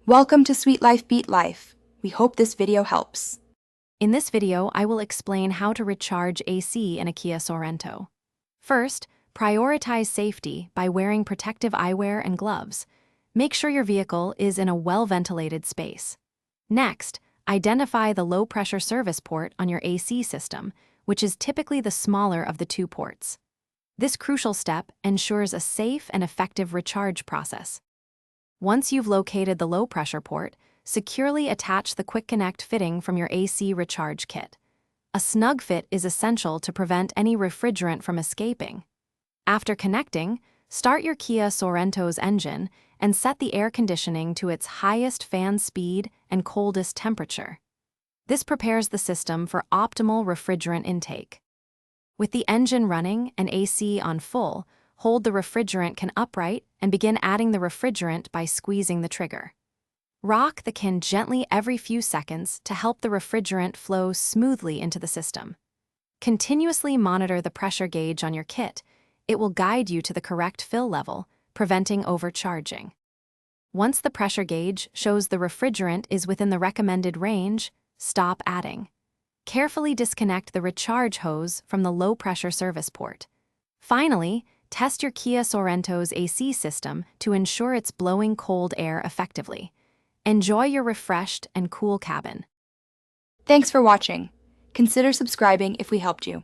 Welcome to Sweet Life Beat Life. We hope this video helps. In this video, I will explain how to recharge AC in a Kia Sorento. First, prioritize safety by wearing protective eyewear and gloves. Make sure your vehicle is in a well-ventilated space. Next, identify the low-pressure service port on your AC system, which is typically the smaller of the two ports. This crucial step ensures a safe and effective recharge process. Once you've located the low-pressure port, securely attach the Quick Connect fitting from your AC recharge kit. A snug fit is essential to prevent any refrigerant from escaping. After connecting, start your Kia Sorento's engine and set the air conditioning to its highest fan speed and coldest temperature. This prepares the system for optimal refrigerant intake. With the engine running and AC on full, hold the refrigerant can upright and begin adding the refrigerant by squeezing the trigger. Rock the can gently every few seconds to help the refrigerant flow smoothly into the system. Continuously monitor the pressure gauge on your kit. It will guide you to the correct fill level, preventing overcharging. Once the pressure gauge shows the refrigerant is within the recommended range, stop adding. Carefully disconnect the recharge hose from the low-pressure service port. Finally, test your Kia Sorento's AC system to ensure it's blowing cold air effectively. Enjoy your refreshed and cool cabin. Thanks for watching. Consider subscribing if we helped you.